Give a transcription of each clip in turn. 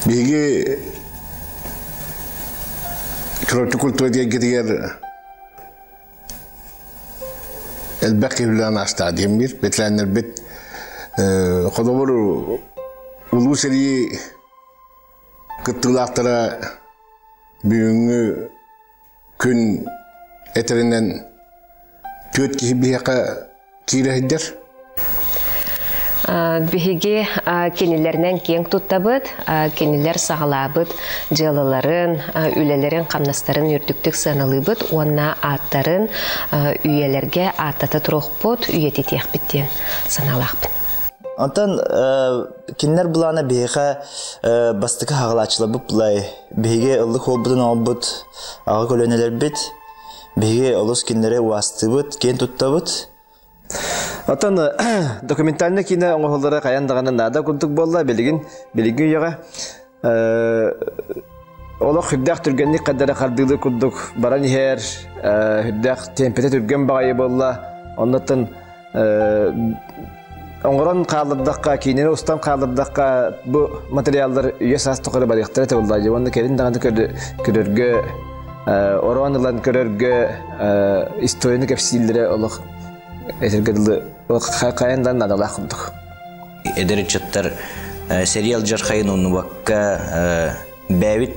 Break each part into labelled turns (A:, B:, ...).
A: Bilgi kültür diye gidiyor. Elbette bilen hasta diyeyim bir. Betlenler bet. Kodobur ulu seri kıttılaktara büyüğünü gün eterinden köt kişi bir yaka kirehidder.
B: Bihigi kenillerden keng tuttabıt, keniller sağlabıt, jalaların, ülelerin, kamnasların yürtüktük sanalыбыт, onna atların üyelerge atata troqput, üyetitiyek bitten sanalaqbın.
C: Ondan keniller bulana bihiga bastıkı hağılaçılabıp bulay, bihige ıllık olbudun olbud, ağa koloneler bit, bihige olus kenillere uastıbıt, ken tuttabıt.
D: Atan dokumentalne kine oğullara kayandağının nada kuntuk bolla bilgin yaga ola hüddaq türgenlik kadara kardılı kurduk baran her hüddaq tempete türgen bağayı bolla ondan oğuran kaldırdaqqa kinene ustan kaldırdaqqa bu materyallar yesas toqara barıqtara tevullayı onu kerin dağını körörgü oranılan körörgü istoyunu kapsillere olaq etergedili kayandan nadalar kurduk.
E: Ederçatlar serial jarxayın onu vakka bäbit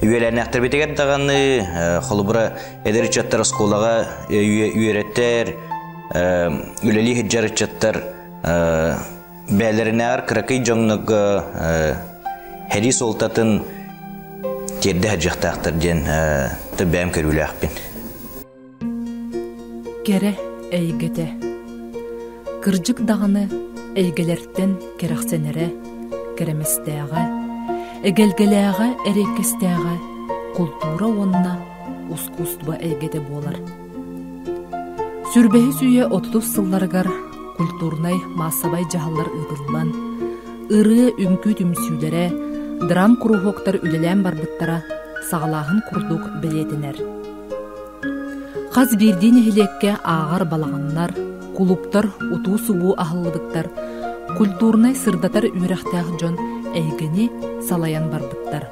E: üyelerine aktar biteger dağını xolubura ederçatlar skolaga üyeretler üleli hicjarçatlar bälerine ar krakay jonnaga heri soltatın terde hajaqta aktar den tabam körülaqpin.
F: Kere eygete. Kırcık dağını eygelerden keraksenere, keremestəğe, egelgeleğe erekestəğe, kultura onna uskustba eygete bolar. Sürbehi süye 30 sıllargar kulturnay masabay jahallar ıdıllan, ırı ünkü tümsülere, dram kuruhoktar ülelen barbıttara sağlahın kurduk biletiner. Qaz birdiğin hilekke ağar balağanlar, kuluptar utu subu ahıllıdıktar, kulturnay sırdatar ürektağ jon eygeni salayan barbıttar.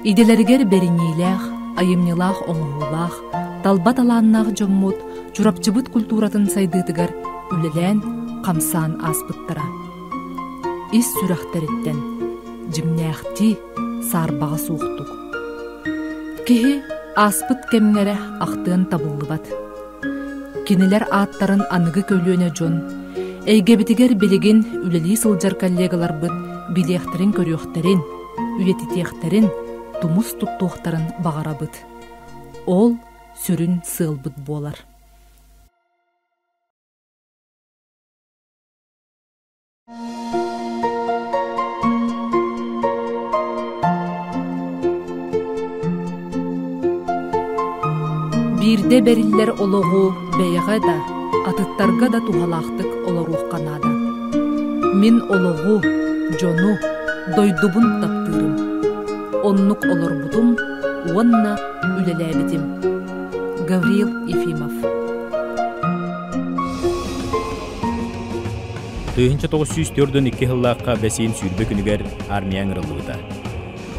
F: İdelerger beriniylağ, ayımnilağ oңuğulağ, talbat alanağ jommut, çurapçıbıt kulturatın saydıtıgar ülelen kamsan aspıttara. İs süraxtaritten, jimnäxti sarbağa soğuktuk. Kihi aspıt kemngere aktığın tabıllıbat. Kiniler ağıtların anıgı köylüğüne jon, eygebitiger biligin üleli sılcar kollegalar bıt, bilekterin körüyokterin, üyetitiyekterin, tumus tuttuğukların bağara bıt. Ol sürün sığıl bıt bolar. Birde beriller oloğu beyga da, atıttarga da tuhalaqtık olaruq kanada. Min oloğu, jonu, doydubun taptırım. Onnuk olur budum, onna ülelebidim. Gavril Efimov.
G: Тыгынча 904-дөн 2 хыллааққа бәсейін сүйірбі күнігер армиян ырылығыда.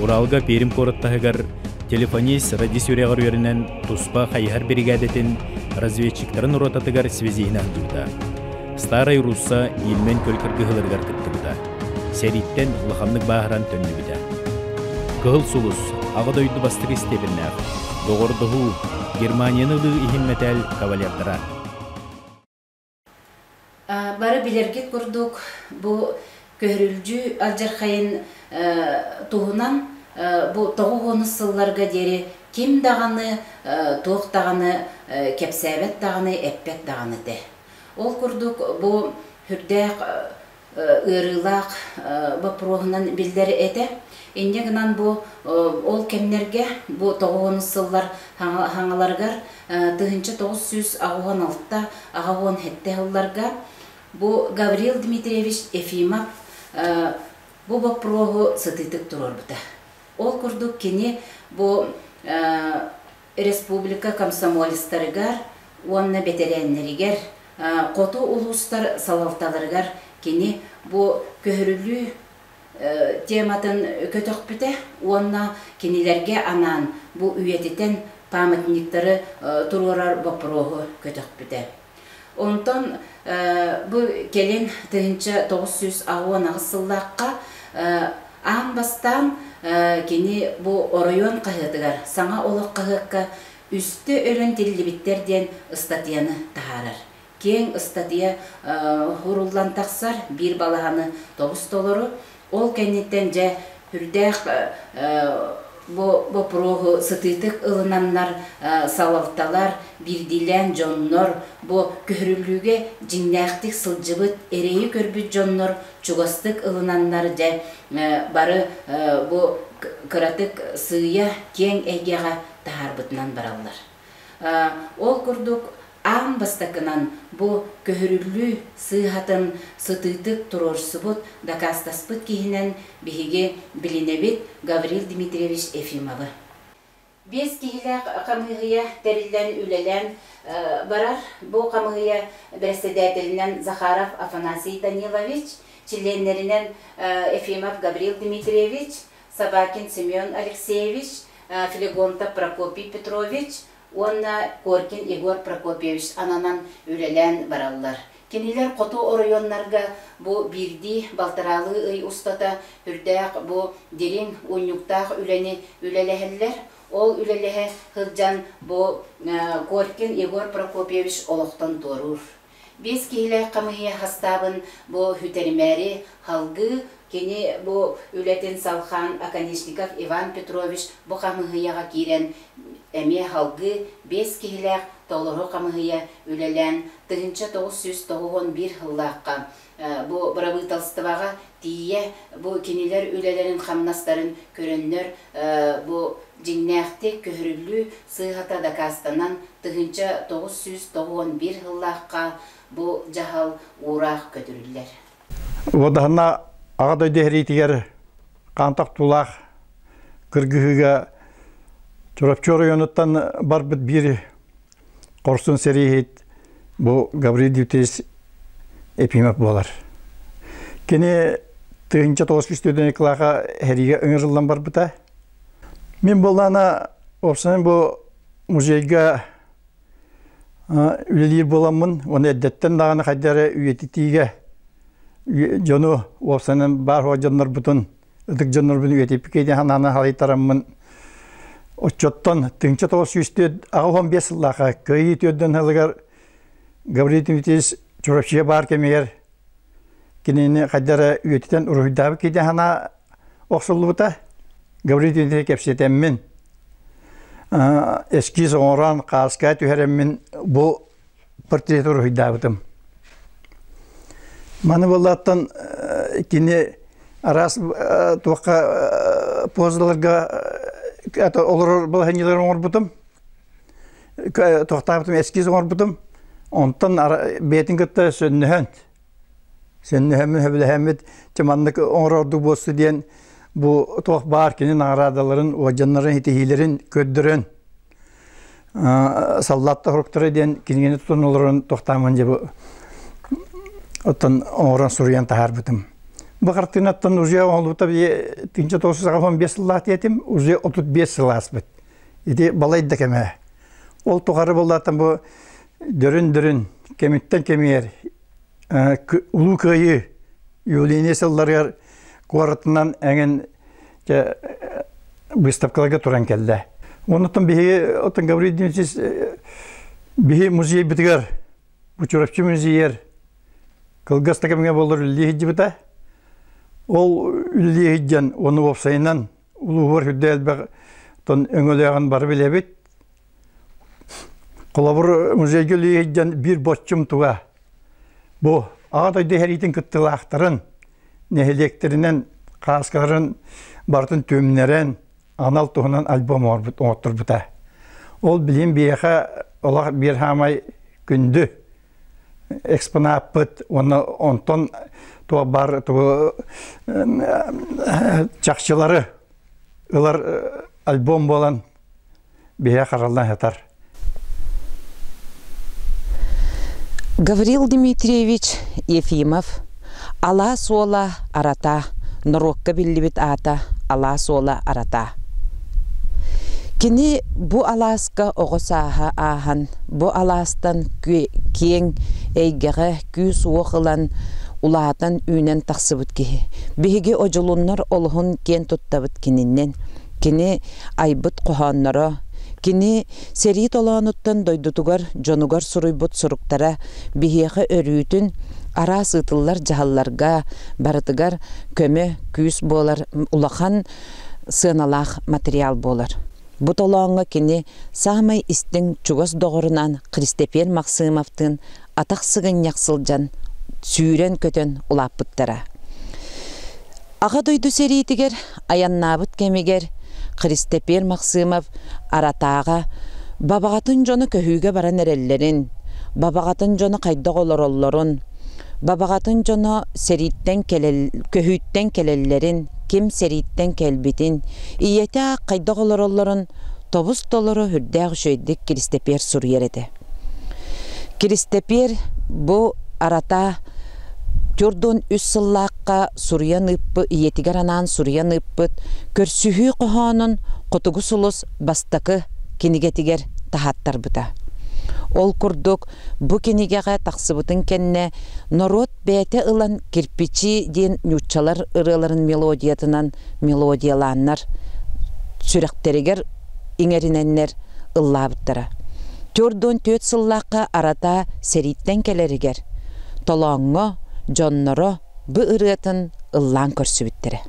G: Уралга перим короттағығар телефонист радиосүрегар үйерінен туспа қайхар бригадетін разведчиктарын уротатығар связиін аңдырда. Старай Русса елмен көлкіргі ғылырғар күттірді. Сәриттен лықамнық бағыран төнді біді. Кығыл сұлыс, ағы дойды бастығы істебірнәқ. Доғырдығы Германияны ұлығы ихимметәл кавалердара.
H: Бары билергет курдук бу көрүлжү алжархайын туһунан бу тогугону сылларга дери ким даганы тоқ даганы кепсәбет даганы эппет даганы де. Ол курдук бу хүрдәк ырылак бапрогунан билдери эте. Инде гынан бу ол кемнерге бу тогугону сыллар хаңаларгар тыгынча 916-та агагон хеттеһылларга бу Гаврил Дмитриевич Ефимов бу бапрогу сытытык турорбута. Ол курдук кини бу республика комсомолисттарыгар, уанна бетереннеригер, коту улустар салалталарыгар кини бу көһөрүлүү тематын көтөкпүтэ, онна кинилерге анан бу үйетитен памятниктары турурар бопрогу көтөкпүтэ. Онтон бу келин 1910 агысыллакка ан бастан кини бу оройон кахытыгар саңа олок кахыкка үстө өрөн тиллибиттерден статьяны тахарар. Кең статья хуруллан таксар бир балаханы $9. Ол кенеттен же хүрдэх бу прогу сытытык ылынаннар салалталар бирдилен жоннор бу көрүлүүгө жиннактык сылжыбыт эрейи көрбүт жоннор чугастык ылынаннар же бары бу кыратык сыя кең эгега таарбытынан бараллар. Ол курдук ан бастакынан бу көрүлүү сыйхатын сытытык турорсубут дакастаспыт кихинен биһиге билинебит Гаврил Дмитриевич Ефимовы. Бес кихилек камыгыя терилен үлелен барар. Бу камыгыя председателинен Захаров Афанасий Данилович, членлеринен Ефимов Гаврил Дмитриевич, Собакин Семен Алексеевич, Филигонтов Прокопий Петрович, онна Коркин Егор Прокопьевич ананан үлелен бараллар. Кенилер коту оройоннарга бу бирди балтаралы ый устата үрдәк бу дерин уйнуктак үлени үлелехеллер. Ол үлелеhe хылжан бу Коркин Егор Прокопьевич олоктон торур. Бес кихилер камыгыя хастабын бу хүтермәри халгы кени бу үлетен салхан Аканишников Иван Петрович бу камыгыяга кирен эме халгы бес кихилер толору камыгыя үлелен 1991 хыллакка бу Бравыталстывага тие бу кенилер үлелерин хамнастарын көрөннөр бу жиннәхти көрүлүү сыйхата дакастанан 1991 хыллакка бу жахал урак көтүрүллер.
I: Водахна ағадай дәрейтігер қантақ тулақ кіргігі чорапчор ойоныттан бар бұд бір қорсын сәрейхет бұл Гаврил Дмитриевич Ефимов болар. Кені 1995 қылаға әріге ұңырылдан бар бұта. Мен болана опсанын бұл музейға үлелер боламын, оны әдеттен дағаны қайдары үйететіге жону опсанын бар ходжанлар бұтын, ұдық жанлар бұны үйетепі кейден хананы халайтарамын. Отчоттан 1915 лақа көйі төдден хылығар Гаврил Дмитриевич чорапшия бар кемегер кенені қайдары үйететен ұрғыдабы кейден хана оқсылы бұта. Гаврил Дмитриевич кепсетеммен. Эскиз оңыран қасқа түйереммен бұл портрет ұрғыдабытым. Маны болаттан кені арас туаққа позыларға олар бұл хәнелер оңыр бұтым. Тоқтабытым эскиз оңыр бұтым. Онтан бетін күтті сөннігін. Сөннігін хөбілі әмет теманлық оңыр орды болсы дейін bu toq bar kinin ağradaların, ojanların hitihilerin köddürün sallatta hurukları den kinini tutunulurun toqtamınca bu otan oğran suruyan tahar bitim. Bu qartinattan uzuya oldu tabi 1995 yıllar diyetim, uzuya 35 yıl asbet. İdi balaydı da keme. Ol toqarı bollatan bu dörün kemitten kemiyer ulu köyü yolini sallar Kuartından engin выставкаларга туран келди. Онуттан биһи отан Гаврил Дмитриевич биһи музей битигер. Бу чорапчы музейер. Кылгастага меңе болор лихиҗи бита. Ол лихиҗан оны опсайнан улугор хүддәл бак тон өңөлөгөн бар билебит. Колабур музейге лихиҗан бир боччум туга. Бу ағадай дехеритин кыттылактарын нехелектеринен қасқарын бартын төмнерен анал туһунан альбом оттур бута. Ол билим бияха олар бир хамай күндү экспонат пыт онтон туа бар туа чакчылары олар альбом болан бия каралдан хатар.
J: Гаврил Дмитриевич Ефимов ала сола арата norokka billibit ata alas ola arata. Kini bu alaska oğusaha ahan, bu alastan kiyeng eygere küs oğulan ulatan ünen taksıbıt kihi. Bihigi oculunlar olhun ken tuttabıt kininnen. Kini aybıt kohanlara, kini serit olanuttan doydutugar, jonugar suruybut suruktara, bihiyağı örüytün, ara sıtıllar jahallarga, baratıgar, kömü, küs bolar, ulağan sığınalaq material bolar. Bu tolağına kini sağmay istin çugas doğrunan Kristeper Maksimov'tın ataq sığın yaksılcan, sүйрен көтөн улаппыттара. Аға дойду серийтигер, аяннабыт кемигер, Kristeper Maksimov arataaga babagатын жоны көһүүгө баран эреллерин, babagатын жоны кайда олороллорун, babagатын жоны көһүүттен келеллерин, ким сериттен келбитин, ийете кайда олороллорун тобус толору хүрдәг шөйдик Kristeper сурьереде. Kristeper bu arata Türdün üç sıllıqqa Suriyan ıppı, iyetigar anan Suriyan ıppıt, körsühü qohanın qotugu sulus bastakı kinigetiger tahattar buda. Ol kurduk, bu kinigege taqsıbıtın kenne norot bete ılan kirpiçi din nüççalar ırıların melodiyatından melodiyalanlar, sürekteriger ingerinenler ıllabıttara. Türdün töt sıllıqqa arata seritten keleriger. Tolağına, jonnoro bu ırıtın ıllan körsübüttiri.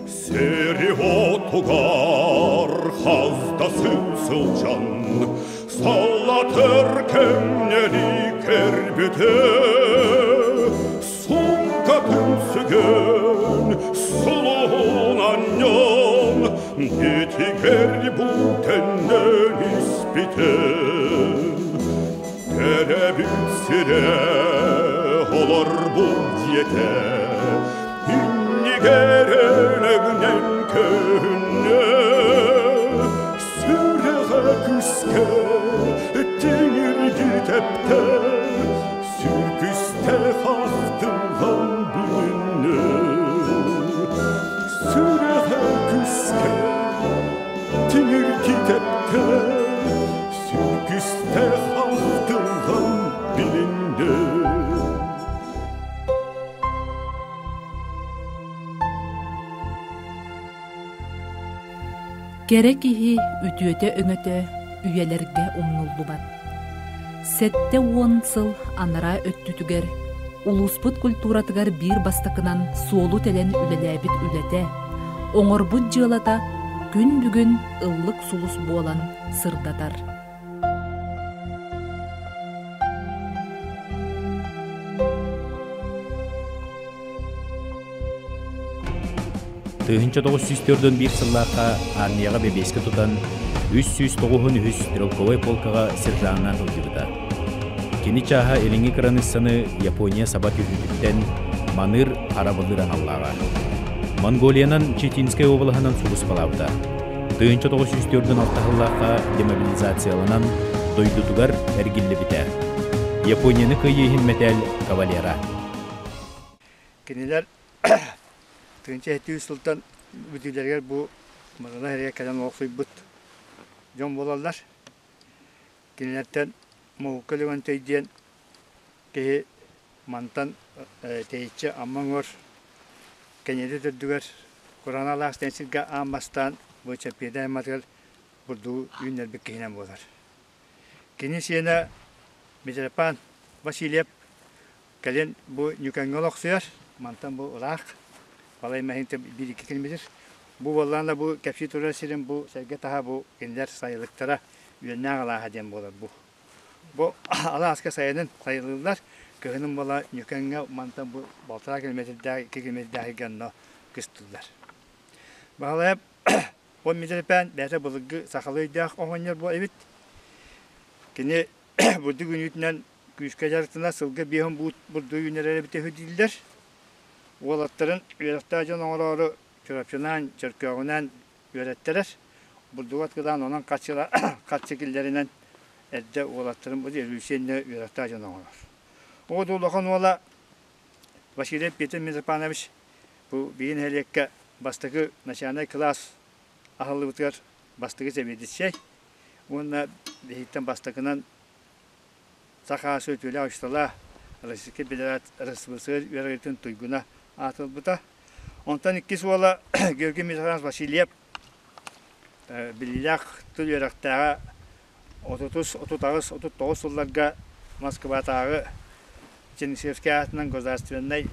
K: Seri otugar hazda sılsılcan, sallatır kemneri kerbüte, sunkatın sügün, sulun anyon, getiger bu tenden ispite, terebilsire olur bu diyete, inni gerelegnen könne, süreğe küske, denir gitepte, sürpüste haftımdan bilinne, süreğe küske, denir gitepte, sürpüste haftımdan bilinne.
F: Gerek ihi ütüöte öngöte üyelerge umnullubat. Sette 10 sıl anara öttütüger, ulusput kulturatıgar bir bastakınan suolu telen ülelebit ülete, oңорбут jığılata gün bugün ıllık sulus bolan sırdatar.
G: Тыгынча 904-дөн bir сыллаққа армияға бебеске тұтан 309-ын үз стрелковой полкаға сержаңнан ұлдыбыда. Кені чаға еліңі кыраныссаны Япония сабат үтүтүктен маныр арабылыран аллаға. Монголиянан Четинскай облығынан сұлыс балабыда. Тыгынча 904-дөн алтағыллаққа демобилизацияланан дойдутугар әргілі біте. Японияны күйейін метел кавалера.
I: Кенелер Тынча хәтті ұсылтан бүтілерге бұл мағына әрге кәден оқсой бұт. Жон болалар. Кенелерден мұғыққылы өңтейден кеге мантан тейітші амман ор кенелі түрдігер Құран Аллах стенсілге амастан бұл чәпеді әматығыл бұрду үйінер бір кейінен болар. Кені сені Метропан Василев кәлен бұл нүкәңгіл оқсuyar. Мантан бұл ұлақ. Балай мәхинте bir-iki kelmedir. Bu vallahi bu kepsi turasirin bu serge taha bu kendiler sayılıktara yönüne alaha dem bolar bu. Bu Alaska sayının sayılırlar. Köyünün valla nükenge mantan bu baltara kilometrede 2 kilometrede ganno kıstırlar. Bağlayıp o mizepen dete bulgu sakalıydı oğanlar bu evet. Kene burada gününden güçkejartına sılgı bihim bu burada günlere bitehüdiller. Oğlatların üyeliktacan oğları çorapçınan, çırkağınan üyelettiler.
L: Burduvat kıdan onun kaççıkillerinden edde oğlattırım bu diye Hüseyin'le yönetti acına olur. O da olağan ola Vasilyev Peter Mizrapanoviç bu biyin heliyekke bastığı naşanay klas ahıllı bıtkar bastığı seviyede şey. Onunla bihitten bastığından Sakha söylüyle aştılar. Rusya Belarus Respublikası üyelerinin tuyguna atıldı. Ondan ikisi ola Georgiy Mizrapanoviç Vasilyev Bilyak tüyörektağı 39 yıllarga Moskva'dağı Çenişevskiy adının Gosdarstvenный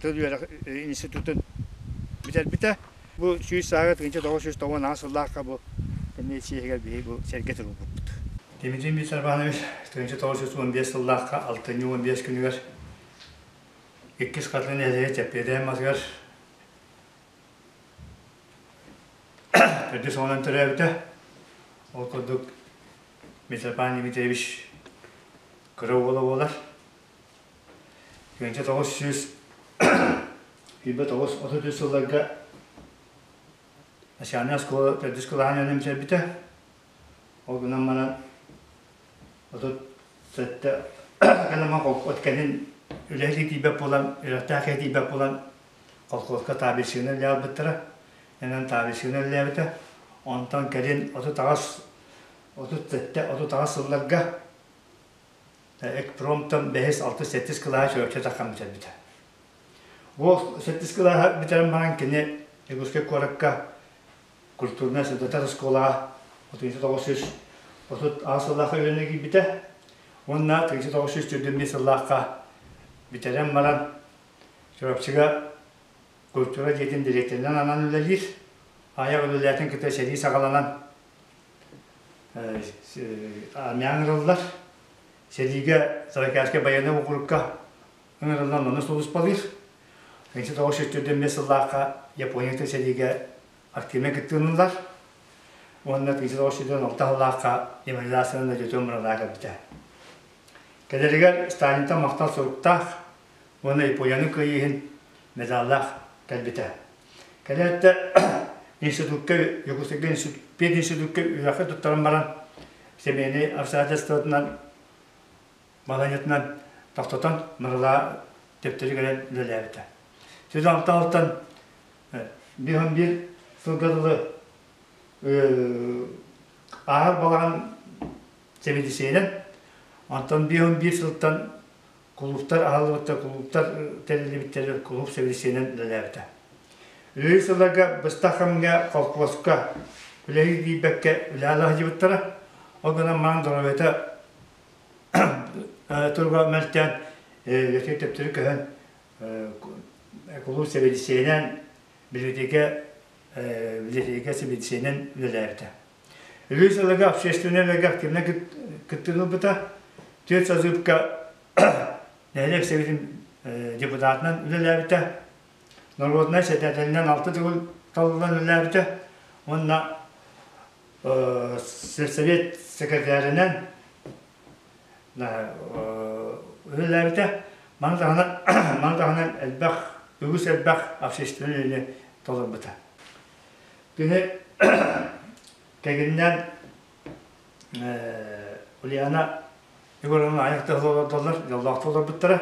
L: tüyörek institutun biter. Bu şu saat 1990 yıllarda bu Tennessee'ye bu şirket oldu. Dmitri Mizrapanoviç 1915 yıllarda 6-15 günler ikisi katlı nezeye tepede mazgar Perdi sondan türevde o kurduk Mizrapan Dimitrievich Kırovoğlu 1934 yıllarda aşağıya skola Perdi skolahanın emsebite o günden bana o da sette kanama otkenin ülehlik dibep olan ürettak dibep olan kolkolka tabirşini liyabıttıra Hemen tabirşini liyabıtı ondan gelin 30 yıllarga ek promptan behes 6-8 kılağa şöyle takam biter. Bu 8 kılağa biterim bana kine Eguske Korakka kulturna sedata skola 1930 yıllarga yönegi biter. Onunla 1925 yıllarga biterim bana şöyle Kultura Yetin direktöründen anan ülelir. Ayak ülelerin kıta şeriği sağlanan armiyan ırıllar. Şeriğe Savaşkarska bayanı okurukka ırıldan onu solus balır. 1925 yıllarga Japonya'da şeriğe aktivine gittiğinler. Onunla 1916 yıllarga demoralizasyonunda götürümlerine biter. Kederiger Stalin'den maktal sorukta onu Japonya'nın kıyıhın mezarlar kalbite. Kalette institutka Yugoslavya institutka üyakı tutarım baran semeni Avsadastından Malanyatından tahtatan mırla tepteri gelen lelevte. Söz alttan bir sılgadılı ağır balan semediseyden ondan bir sıltan kulüpler ağırlıkta kulüpler televizyon kulüp seviyesinin lelevte. Üyesilerge bıstakamga kalkvaska üleyi dibekke ülelah cibittere o günden mandorvete turba melten yönetim teptiri köhen kulüp seviyesinin biletike seviyesinin lelevte. Üyesilerge общественные aktivine gittiğinde tüyet sazıpka Neylek seviyetin deputatının ülelevite Norvodnay Sedatelinden 6 talılan ülelevite onunla Sovyet sekreterinden ülelevite Mandahanan elbaq Ügüs elbaq общественный talı bıta. Günü keginden Ulyana Yugur'un ayakta dolar, yolda dolar bittere.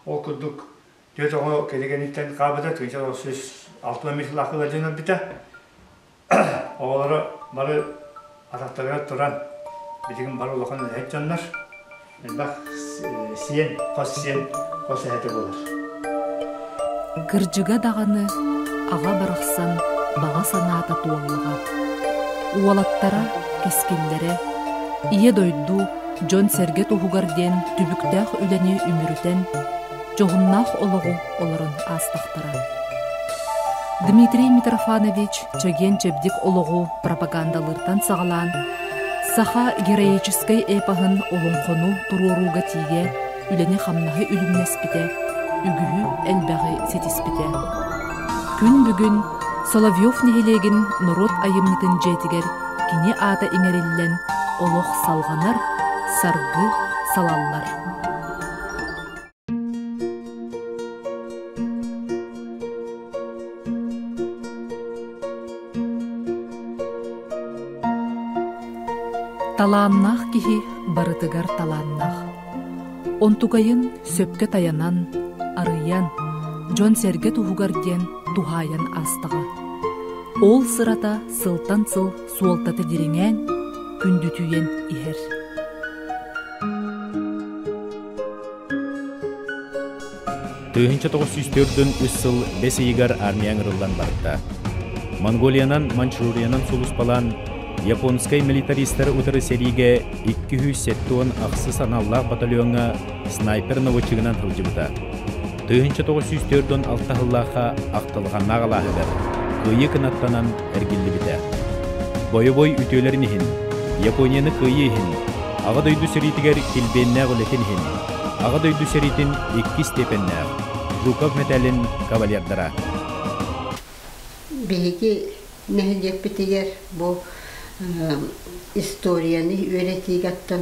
L: O kurduk. Diyor o kelegeninden kabıda 1960 yıllık verdiğini bite. Oğulları bari ataklara duran bizim bari olakan heyecanlar. Bak siyen, kos hete olur.
F: Gırcıga dağını ağa bıraksan bağa sanata tuğalığa. Ualattara, keskillere, iye doydu John Serget Uhugarden tübüktağ üleni ümürüten, çoğunnağ oluğu olurun astaqtara. Dmitri Mitrofanovich çögen çebdik oluğu propagandalırdan sağlan, saha geroической epahın olun konu tururuga tiye, üleni hamnağı ülümnespite, ügühü elbağı setispite. Gün bugün Solovyov nehilegin Nurot ayımnitin jetiger kini ata inerillen oluq salğanar, sargı salallar. Талааннах кихи барытыгар талааннах. Онтугайын сөпке таянан, арыян, жон серге туһугар диэн тухайан астыга. Ол сырата сылтан сыл суолтаты дириңэн, күндүтүйен ихер.
G: Тыгынча 904-дөн үссыл бесейгар армияң ырылдан барытта. Монголиянан, Манчжуриянан сулус балан японскай милитаристер утыры сериге 207 ақсы саналлах батальонга снайпер наводчигынан хылжыбыта. Тыгынча 904-дөн алтахыллаха ақтылған нағалахыгар, күйі кынаттанан әргілі біті. Бой-бой үтөлерін хин, Японияны күйі хин, аға дөйді сөритігер келбеннәғ үлетін хин, аға дөйді сөритін 2 степеннәғ, Жуков металин кавалердара.
M: Беги нәһилек битигер бу историяны өйрәтигәттән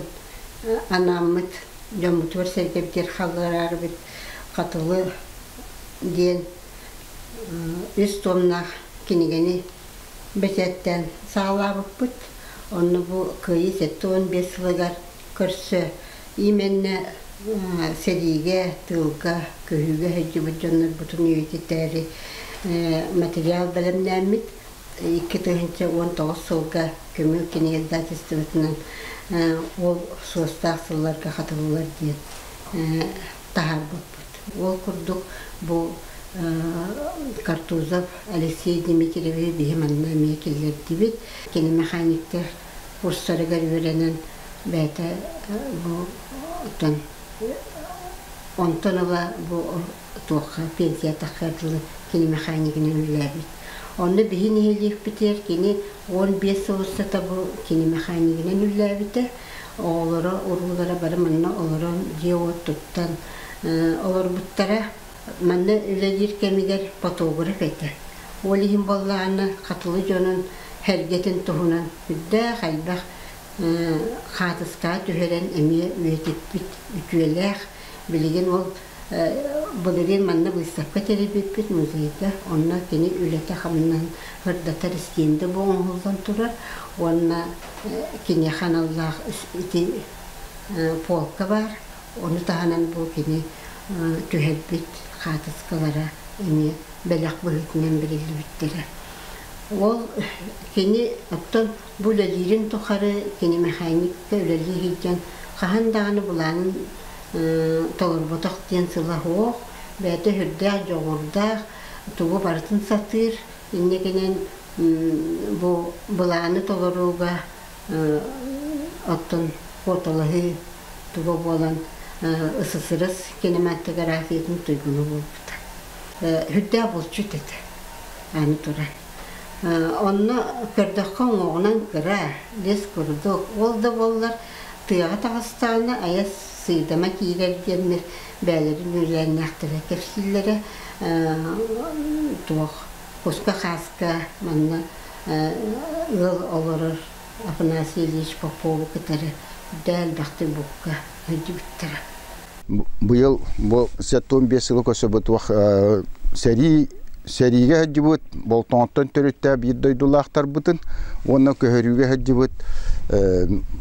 M: анаммыт җамутвар сәргәптер халларар бит катылы дигән истомнах кинигәне бәтәттән саалабып бит. Онны бу кыйы 15 елгар көрсө именне сериге тылга көйгө һәҗибет җаннар бутун үйтәре материал белемнәмит 2019 елга көмү кинегә датыстыбытынан ол состасыларга хатылар дип тахар бут. Ол курдук бу Картузов Алексей Дмитриевич бихеманна мекеллер дибит кини механиктер курсларыгар өйрәнен бәйті бу тон онтонова бу туаққа пенсия таққатылы кини механикінің үләбит. Онды бихин елек бітер кини 15 ұлыстата бу кини механикінің үләбіті оғылары ұрғылары бары манна оларын жеуат тұттан олар бұттара манна үләдер кемигер фотограф еті. Олихин боллағаны қатылы жонын әргетін тұхынан үдді қалбақ қатысқа түхерен әме өйтіп біт үтуеләқ білеген ол бұлырен манна выставка теребет бит музейді. Онна кені үләті қамынан ғырдатар істейінді болған ғылдан тұрар. Онна кені қаналлақ үті полка бар. Оны тағанан бұл кені түхәббет қатысқалара әме бәләқ бұғытынан бірілі біттері. Ол кені оттон бұл әлерін тұқары кені механикка үләлі хейден қағандағаны бұланын тоғырботақ ден сылақ оқ, бәті хүрдәқ, жоғырдақ, тұғы бартын сатыр, енекенен бұланы тоғыруға оттон қоталығы тұғы болан ысысырыз кинематографиятын тұйгыны болыпты. Хүрдәқ бұл чүт еді, әні тұра. Онны көрдіққан оғынан кіра, лес көрдік, ол да болар тұяға тағыстағына аяс сыйдама кейлер дермер бәлерін өйлерін әқтірі кәпсілері туақ құсқа қасқа манна ұл олырыр Афанасий Ильич Попову кітары дәл бақты бұққа өді біттірі.
N: Бұйыл бұл 15 жылы көсі бұт сериге həджібіт, бұл тоңттан түрітті бір дойдулақтар бұтын, оны көхіріге həджібіт,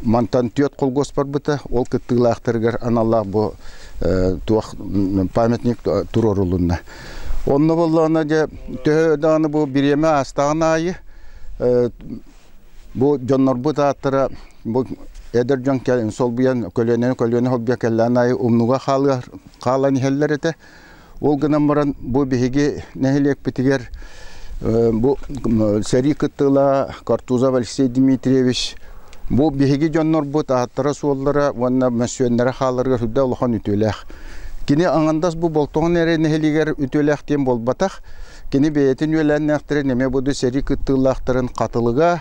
N: мантан түйет қол ғоспар бұты, ол күттігілақтырғыр аналлақ бұл памятник тұрор ұлынна. Оны болуына төхедағыны бұл біреме астағын айы, бұл жоннар бұт аттыра, бұл әдір жон кәлін, сол бұян көлені холбия кәлін айы ұмнуға қалан хәллер еті. Ол гынан баран бұл бігеге нәхілек бітігер бұл сәрі күттіла Картузов Алексей Дмитриевич бұл бігеге жоннар бұт аттыра суоллара онна мәсуенлері қалырғыр үдді ұлған үтөләқ. Кені аңандас бұл болтоғын әрі нәхілегер үтөләқ ден бол батақ. Кені бәйетін өлән әқтірі неме бұды сәрі күттілақтырын қатылыға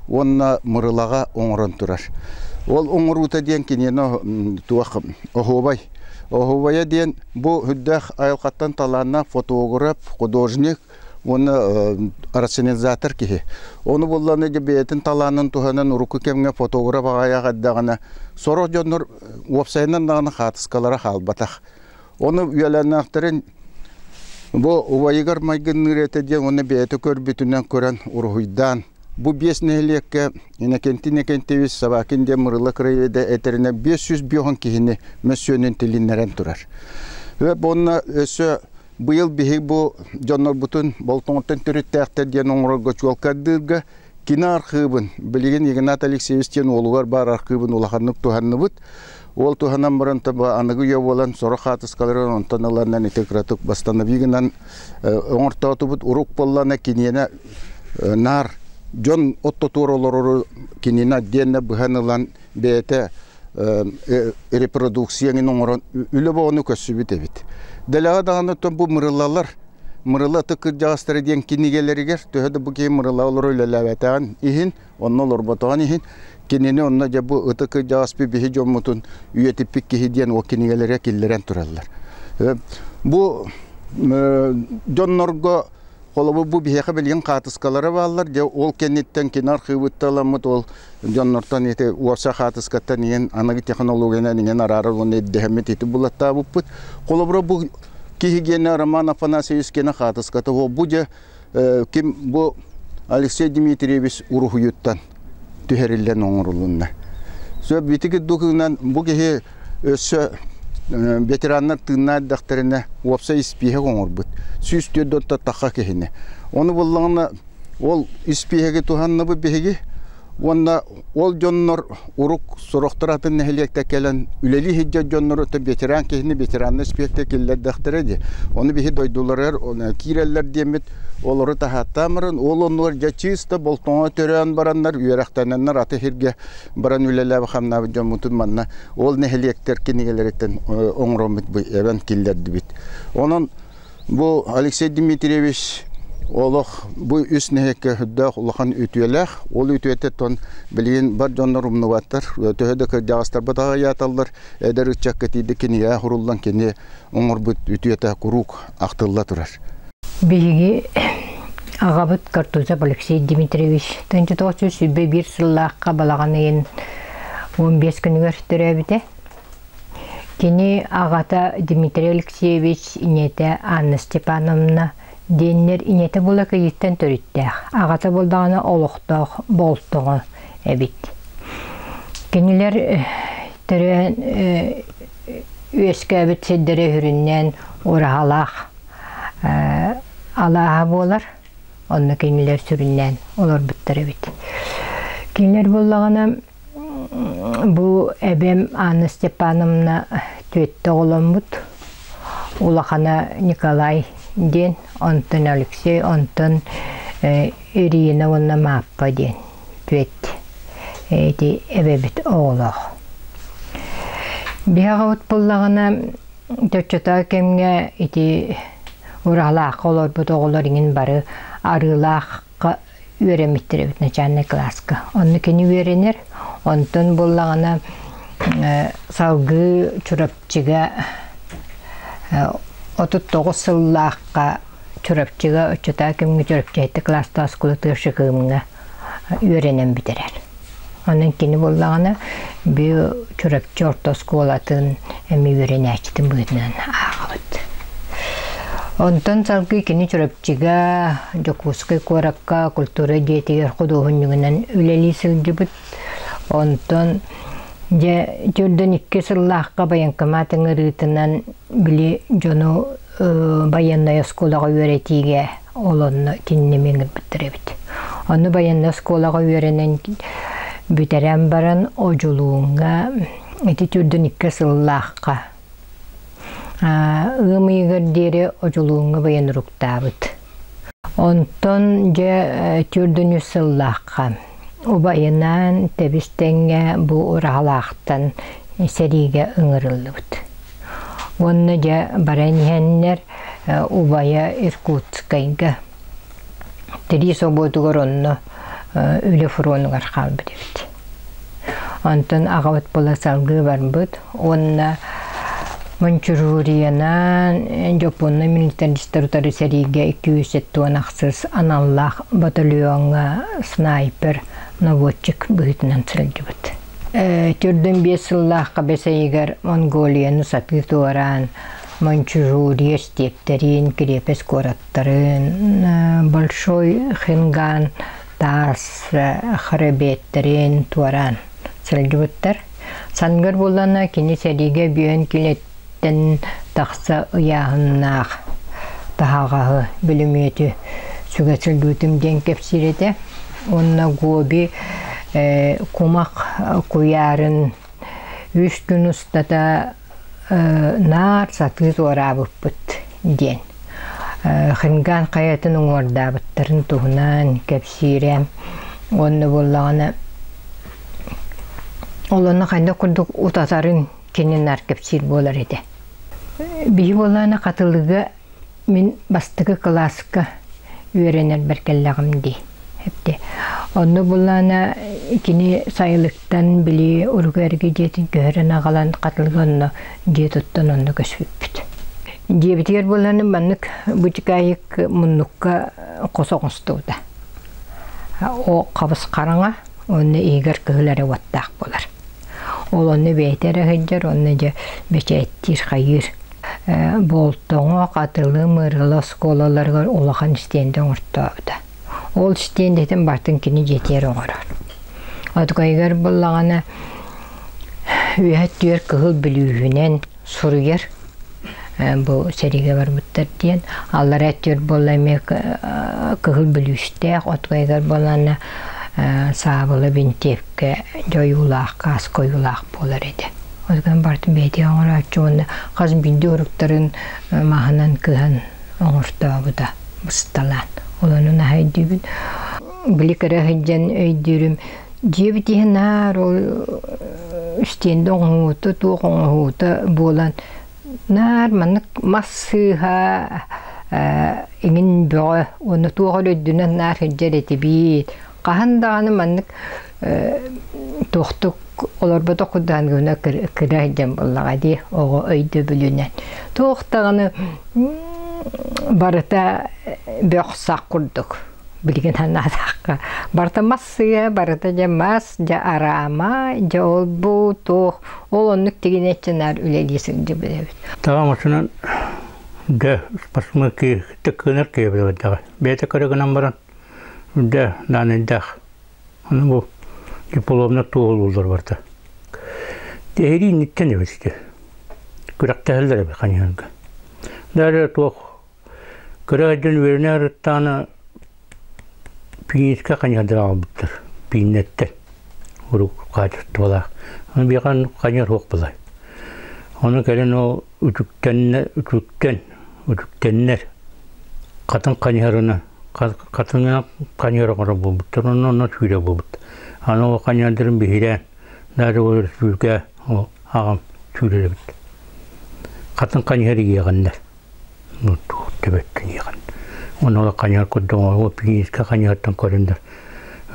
N: онна мұрылаға оңырын тұрар. Ол оңыр ұта ден кенені туақ оғобай. Оғывая ден бұл хүддәқ айылқаттан таланна фотограф, художник, оны рационализатор кеге. Оны болланы бәйетін таланын туғанын ұрықы кемге фотограф ағаяқ әддағына сорық жоныр уапсайынан дағына қатысқалары қалбатақ. Оны үйеләні ақтырын бұл ұвайығар майгын үреті ден оны бәйті көр бүтінен көрін ұрғыйдан bu 5 nehilikke inekentewis sabakın de mırıla kırayda eterine 500 biyon kihini mesyonin tilinleren turar. Ve bununla ösü bu yıl bihi bu canlar bütün boltontan türüttekte diyen oğra göçüol kaddırga kina arxıbın bilgin Ignat Alexeyevich diyen oğlular bar arxıbın ulağanıp tuhanını bud. Ol tuhanan baran taba anıgı yov olan sonra xatıskaların ontan alandan itekratık bastana biginan oğurtağıtı bud uruk bollana kiniyene nar John Otto Torolor kinina dienne buhanılan bete reproduksiyonun oran ülebe onu kösübütebit. Delaga dağınıtın bu mırıla tıkır cağıztırı diyen kinigelleriger töhede bu ki mırılalar öyle levetağın ihin onlar batağın ihin kinini onunca bu ıtıkır cağız bir bihi jomutun üyetipik kihi diyen o kinigellere killeren turallar. Bu John Kolabu bu biheke bilgin katıskalara bağlılar. Ol kennetten kenar kıvıttalamıt ol jonnortan ete uasa katıskatan yen anagi teknologiyana yen ararar onu dehemet eti bulatta buput. Kolabura bu kihigene Roman Afanasiyevich kena katıskata bu je kim bu Alexey Dmitrievich Uruhuyuttan tüherillen oğurulunna. So bitiki dokunan bu kihi ösü veteranlar tığınlar daktarına vapsa ispihe oğurbut. Süstü dotta takha kehine. Onu bullağına ol ispihe tuhanna bu bihegi. Onda ol jonnor uruk soroktaratın nehliyekte gelen üleli hicca jonnoru da veteran kehine veteranlar ispihekte kelle daktarıdı. Onu bihi doydular ona kireller diyemet oluru da hattamarın ol onlar jaçista boltona tören baranlar üyerektenenler atehirge baran üleler baxamna jomutun manna ol nehliyekter kinigeleretten ongromit bu even killerdi bit. Onun bu Alexey Dmitrievich Oloq bu üst neheke hüdda olakan ütüyeler, ol ütüyete ton bilgin bar jonlar umnuvatlar, töhedeki jağıstar batağa yatallar, eder uçak ketiydi kini ya hurullan kini onur bu ütüyete kuruk aktırla turar.
O: Bilgi ağabıt Kartuzap Alexey Dmitrievich, 1901 sıllıqqa balağanayın 15 günüger türebide. Kini ağata Dmitri Alexeyevich inete Anna Stepanovna denler inete bulaka yitten törüttəq. Ağata buldağına oluqtaq, boltuğu ebit. Kiniler törən üyeske ebit seddere hüründən orahalaq alaha bolar. Onunla kiniler süründən olur bittir ebit. Kiniler buldağına bu ebem Anna Stepanovna tüette olan bud. Ulaqana Nikolay den, ondan Alexey, ondan Irina ona mappa den. Tüet edi ebebit oğlaq. Bihağı bullağına tötçata kemge edi uralaq olur bud oğullarının barı arılaqqa öğrenmittir ebit neçanne klaska. Onu kini öğrenir. Ondan bullağına salgı çurapçıga 39 yıllıqqa çurapçıga öçüta kimge çurapçıga klasta skulu şıkımına öğrenen bitirer. Onun kini bullağına bir çurapçı orta skolatın emi öğrenäçtin buyunan ağabıt. Ondan salgı kini çurapçıga jokuskay korakka kultura diyetiger kuduhunyugunan üleli sılcıbıt. Ondan Jordan 2 yıllıqqa bayankamatın ırıtından bili jonu bayanna skolaga öğretige olonu tinnemengir bitirebit. Onu bayanna skolaga öğrenen biteren baran ojuluğunga eti Jordan 2 yıllıqqa ığmıygır deri ojuluğunga bayanıruktabıt. Ondan Jordan 3 yıllıqqa o bayanan tebistenge bu uralaqtan serige ıngırılıbıt. Onunca baranihenler o baya Irkutskayga. Teri sobotugar onu öyle fıronu qalbıdebit. Ondan ağabat bola salgı varmbıt. Onna Manchuriyanan Japon'na militaristleri serige 207 aqsız anallah batalyonga sniper Novotchik büyütünen sılcıbıt. Türden 5 yıllıqqa beseyiger Mongoliyanı satı tuaran Manchuriya stepterin, krepes koratların, Bolşoy Xingan тас харабеттерин туаран сылжыбыттар. Сангар болана кини сериге бүйен килеттен тақса ыяғыннақ тағағы біліметі сүгәсіл дутым ден кепсиреті. Онна гоби кумақ куярын үш күн ұстата нар сатыз орабыппыт ден. Хынган қаятын оңордабыттарын туғынан кепсирем. Онны болағына оланы қайда күрдік ұтатарын кенен кепсир болар еді. Бей болағына қатылығы мен бастығы классқа үйренер біркеллағым дей. Онны болағына кені сайылықтан білі ұрғарғы жетін көрін ағалан қатылғанына жет ұттан онны көсіппіт. Дебетер болағына манық бұтикайық мұнныққа қосоғынстуыда. О қабыс қараңа, оны егер күйілері оттақ болар. Ол оны бейтері ғыджар, оны же бечеттер қайыр. Болтоңа қатылы мұрылы сколаларға олақан істенді ұңырттауыда. Ол істендетін бартын кені жетер оңырар. Отқайғар болағына үйәттер күйіл білуінен сұруер. Бұл сериге бар бұттар дейін. Аллар әттер болайме күйіл білуістек. Отқайғар болағына сабылы бентепке жойулақ, қас қойулақ болар еді. Отқан бартын бәйте оңыр атшы оны қаз бинді ұрықтарын мағынан күйін оңыртауыда бұсталан. Оланын айдыбын білікірі ғыджан өйдерім. Жебітеген нар ол үстенді оңғуыты, туық оңғуыты болан. Нар манық массыға еңін бұғы, оны туғыл өйдінен нар ғыджар еті бейт. Қағандағаны манық тоқтық оларбы тоқудан көне кірі ғыджан болаға дей, оғы өйді білінен. Тоқтағаны барыта бөқсақ құрдық. Білген анадаққа. Барыта массыға, барыта жа мас, жа арама, жа ол бұл, тоқ. Ол онық деген әтчінар үлелесін жа білебіз.
P: Тағам осынан да спасмы тіккінер кейбір өттіға. Бәйті көрігінен баран. Да, нанындақ. Оны бұл дипломна туғыл ұлдар барда. Дәйрі ниттен өбесті. Күрәқті әлдер әбі қанияңға. Дәрі тоқ. Күрәғыден өріне арыттаны пейініске қанияғдыр албыттыр. Пейінеттен. Ұрық қайтысты болақ. Оны бейған қанияр оқ болай. Оны кәлін ол үтіктеннер. Қатын қанияғырына. Қатыңына қанияғырына болбыттыр. Оны сүйре болбыттыр. Аны ол қанияғдырын бейірен. Дәрі олар сүйрге ағам сүйре бітті. Қатын қанияғыр еғандар. Төбеттен еған. Оны ола қанияр көддің ол пейініске қанияттан көріндір.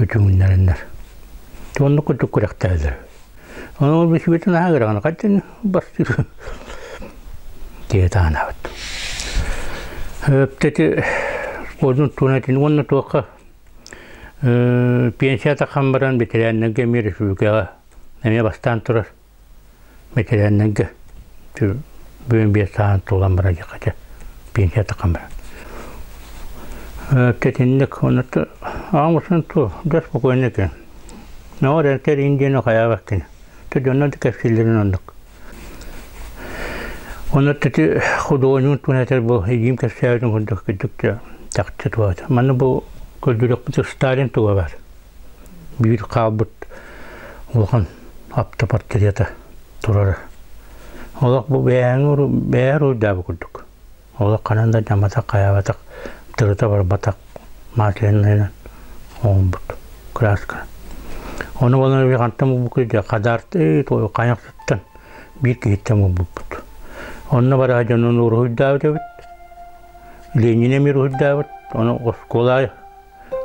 P: Өтіңіндеріндер. Оны көдік көректі әлдір. Оны ол бесі бетін ағырағына қаттен бастыр. Дейет ағына бәт. Өптеті спордың туынатын оны тоққа пенсията қамбаран бетерәнніңге мері сүлгеға әме бастан тұрар. Бетерәнніңге бүйін бес саған толан бара жеқаты. Пенсията қамбаран. Өптетіндік оныты ағымысын тұ, дәс бұқойын екен. Науар әртер индиені қаяға бәктені. Түденнады кәпселерін ондық. Оныты құдуынын туынатыр бұл егім кәпселерін құндық күдікті тақытшы туады. Маны бұл көздірек бұты Сталин туға бар. Бүйір қалбыт ұлған аптапарттырета тұрары. Олақ бұл бәйір ұйдабы күдік. Олақ қананда жамата қаябатық, тұрыта бар батақ маслен оң бұт, красканы. Оны болын өйғантым бұқыды, қадарты, қайық сұттан бір кейттен бұт. Оны бар ажанын ұры ұйдабы дәбіт, Ленин емір ұйдабыт, оны осқолай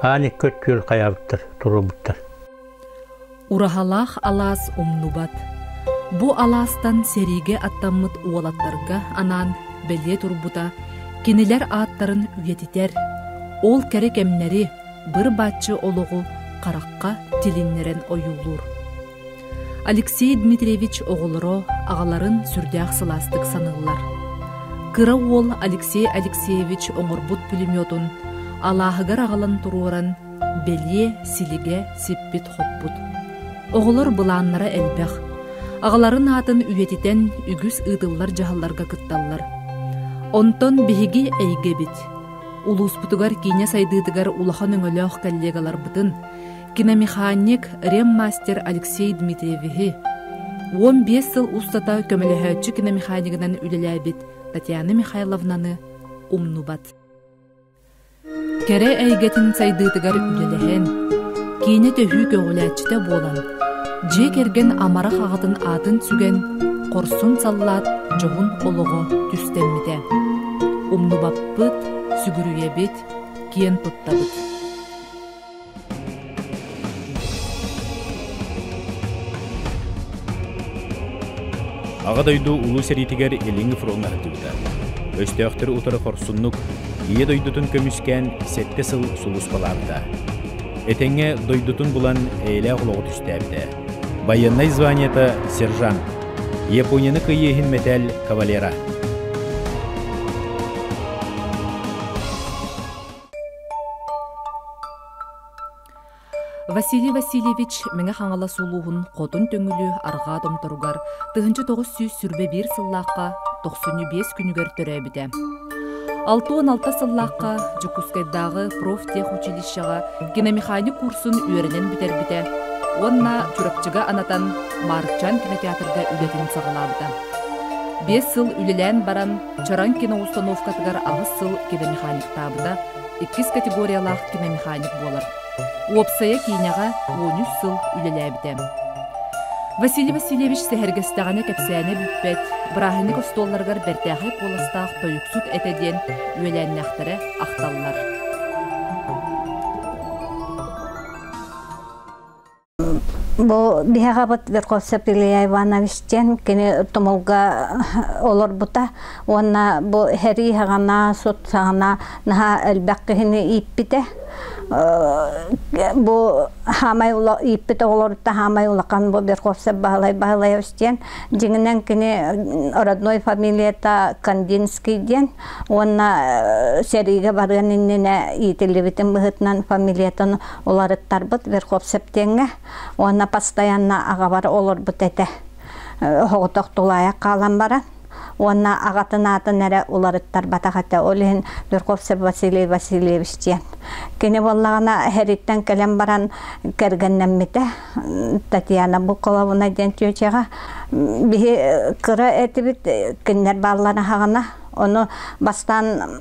P: аны көт көр қаябыттыр, тұры бұттыр.
F: Урахалах алас умнубат. Бу аластан сериге аттаммыт уолаттарга анан беле турбута, кенелер аттарын үйетитер. Ол керек эмнери бір батчы олугу қараққа тилиннерен оюлур. Алексей Дмитриевич оғылыро ағаларын сүрдәқ сыластык санылар. Кыра ол Алексей Алексеевич оңырбут пулеметун алахыгар ағалан туруаран белие силиге сиппит хоппут. Оғылар бұланнара әлбәқ. Ағаларын атын үйетитен үгіс ыдыллар жағалларға кытталлар. Онтон бігігі әйге бит. Улуспутугар кине сайдыдыгар улахан өңөлөөх коллегалар бытын. Киномеханик реммастер Алексей Дмитриевихи. 15 сыл устата көмөлөһөчү киномеханикынан үлеләбит Татьяна Михайловнаны умнубат. Кере әйгетін сайдыдыгар үлеләһен. Кине төһүү көгүләчтә болан. Же керген амара хагатын атын сүген корсун саллат жоғын олығы түстеммите. Умнубаппыт, сүгүрүйебит, киен туттабыт.
G: Ағадайду улу сәритігер еліңі фронға хатыбыта. Өстіяқтыр ұтары қорсуннук, ие дойдутун көміскен сетте сыл сулус баларда. Этеңе дойдутун булан әйлі ғылығы түстәбді. Военный званията сержант. Японияны кыйехин металь кавалера.
F: Василий Васильевич меңе хаңала сулуғын қотын төңілі арға домторугар 1900 сүрбе бір сыллаққа 95 күнігер төрәбіде. 6-16 сыллаққа Жукускайдағы профтех училищаға киномеханик курсын үйерінен бітербіде. Онна чурапчыға анатан Маркчан кинотеатрға үлетін сағалабыда. 5 сыл үлелән баран чаран киноустановкатығар ағыз сыл киномеханиктабыда 2 категориялақ киномеханик болар. Уопсая кейняға 13 сыл үлеләбіде. Василий Васильевич сәхәргістағаны кәпсәне бүппет, бірахыны костолларғар бәртәғі қолыстақ тойықсут әтеден үлеләннәқтірі ақталылар.
Q: Бу бихагабат Верховцев Илья Ивановичтен кене томолга олор бута онна бу хери хагана сот сагана наха элбаккени иппите бу хамай ула иппите олорта хамай улакан бу Верховцев бахалай остен жиңинен кене родной фамилията Кандинский ден онна сериге барганинне ителебитен быхытнан фамилиятан оларыттарбыт Верховцевтенге онна постоянно агабар олор бутете хоготок тулая калан бара онна агатынатын эре уларыттар батагата олин Верховцев Василий Васильевичтен кене боллагана хериттен келен баран кергеннеммите Татьяна Буколовна ден түйчега бихи кыра этибит киннер баллана хагана ону бастан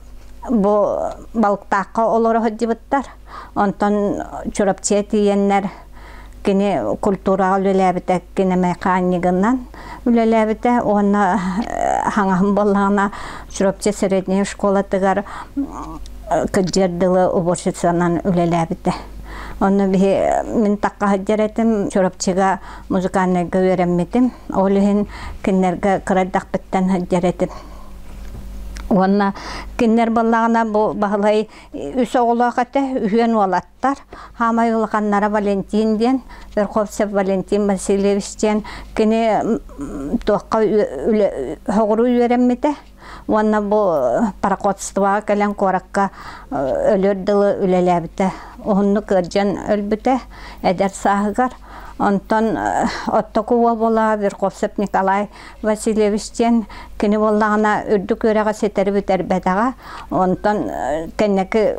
Q: бу балыктакка олору ходжибыттар онтон чурапче тиеннер кене культура үлеләбите кене механикынан үлеләбите оны хаңаһын боллағына чурапче средняя школа тыгар кыджердылы уборщицанан үлеләбите. Оны бихи мен таққа хаджаретим чурапчега музыкальныйга өйрәнметим. Олыһын кеннерге кырайдақ биттен хаджаретим. Онна киннер баллагана бу бахлай үс оглаката үйөн олаттар. Хамай улганнара Валентин ден, Верховцев Валентин Васильевичтен кене тоққа хогру үйренмете. Онна бу пароходство келен коракка өлөрдылы үлеләбите. Онны кыржан өлбүте эдер сагыгар. Онтон оттокуа бола Верховцев Николай Васильевичтен кене боллагана үрдүк өрәгә сетербит әрбәтәгә. Онтон кеннеке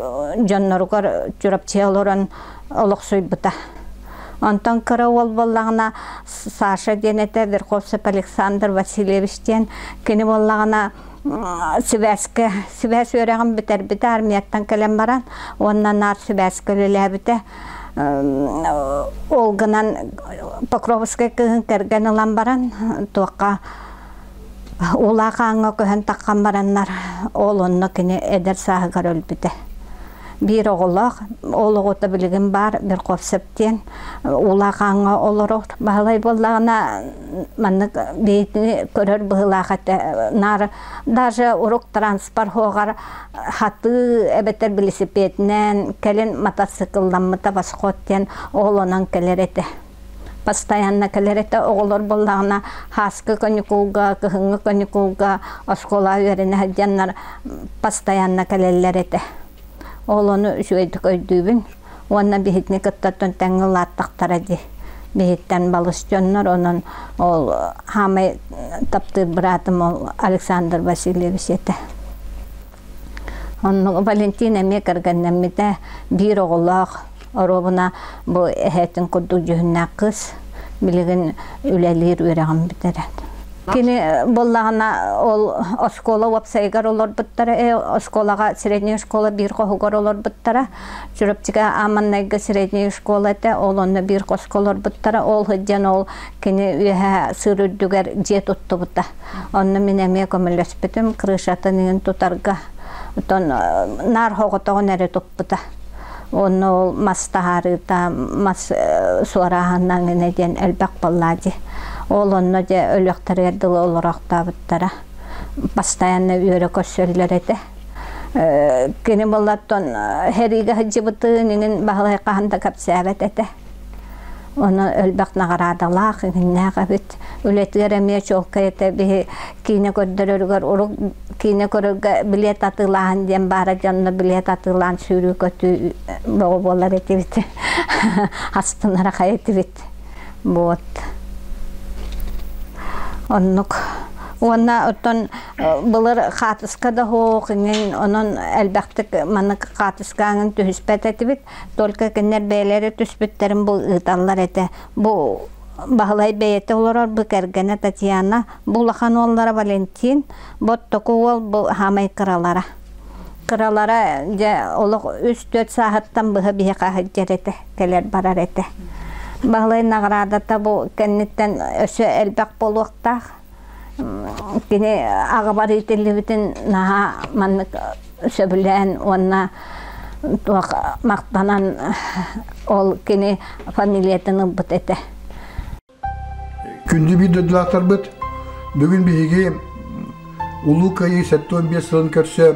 Q: жонноргар чурапчыларын олықсуй бута. Онтон кырау боллагана Саша денете Верховцев Александр Васильевичтен кене боллагана Связь өрәгән битәрбит армияттан келен баран. Оннан нар Связь көлеләбите. Олганан Покровская кыһын керген ылан баран туакка улакаңа көһөн таккан бараннар олонно кене эдер сагыгар өлбүте. Бир оголок ологота билген бар Верховцевтен улакаңа олорот баалай боллагана манны бейтини көрөр быылаахата нар даже урок транспорт хогар хаты эбетер велосипеднен келен мотоциклданмыта баскоттен олонан келерете. Постоянно келерете оголор боллагана хаскы каникулга, кыһыңы каникулга, оскола үйрәнә хаҗаннар постоянно келелерете. Олону шуйдык өйдүбүн, Онна бихитни кыттатын тәңгылаттақтара ди. Бихиттен балыстjonнор, онын ол хамай таптыр братым ол Александр Васильевич ете. Онны Валентина мекарганнаммите бир оғылақ, оробуна бу эхетин курдук жүхінна қыз, билигин үлелер өрегін битерет. Кини боллағына ол оскола вапсайгар олар бұттара, осколаға средняя школа бир қоғығар олар бұттара, жүріптіға аманнайға средняя школа әті, ол онны бир қосколар бұттара, ол ғыджан ол кини үйәе сыр үрдігер жет ұтты бұта. Онны мен әме көмілес бітім, крышатынын тұтарға, нар хоғытығын әрі тұп бұта. Онны ол мастағарыта, мас суарағаннан әнеден әлбәк баллади. Ол онны де өліқтері әділі олырақта бұттара. Постоянно үйері көсөлілер әді. Кені болаттон хәриге хыджы бұтығының бағылай қағында кәпсәбет әді. Оны өлбәк нағарадалақ, үгіннәға бүт. Үлетігер әме чолқа әді бі кейіне көрдірігер, ұрық кейіне көрігі білет атылағын ден бара жанны білет атылағын сүйрі көті бұғы болар әді біт. Астынара қай әді біт. Бұд. Оннук. Онна оттон бұлыр қатысқа да хоғыңын, onun әлбәқтік маны қатысқаңын түхіспәт әті біт. Толка кеннер бәйлері түспіттерін бұл ұталар әті. Бұл бағылай бәйеті олар бұл кәргені Татьяна. Бұл ақан олары Валентин. Боттоку ол бұл хамай қыралара. Қыралара олық 3-4 сағаттан бұғы бейі қағыт жер әті. Келер барар әті. Бағылай нағырадата бұл кәннеттен өсі әлбәқ болуқтақ. Кені аға бар етелі бітін наға маннық сөбілен, онна мақтанан ол кені фамилиятыны бұт әті.
R: Күнді бір дөділақтар бұт, бүгін бейге ұлы қайы 75 жылын көрсе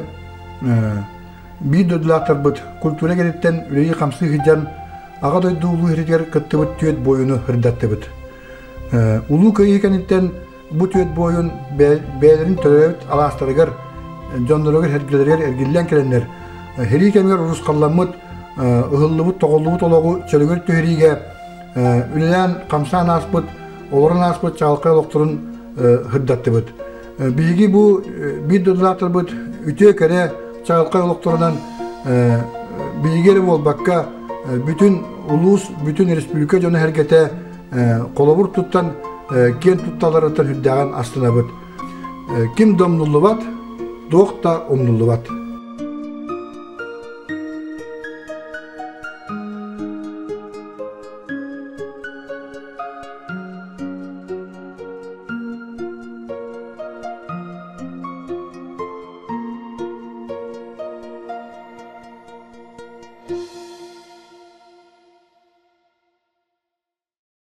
R: бір дөділақтар бұт. Культура кереттен үрейі қамсы ғыджан аға дойды ұлы ғыретер күтті бұт түйет бойыны ғырдатты бұт. Ұлы қайы кәнеттен bu tüet boyun beylerin törevit alastırıgar, canlılar hergiler ergillen kelenler. Heri kemiler Rus kallamut, ıhıllımut, toğullumut olağı çölügür tüherige, ülelen kamsan asput, olurun asput çalkaya doktorun hırdattı bud. Bilgi bu bir dödülaktır bud, ütüye kere çalkaya doktorundan bilgileri bol bakka, bütün ulus, bütün respublika canı harekete kolabur tuttan kent tuttalarından hüddağın aslına bud. Kim domnullu bat, doğuk da omnullu bat.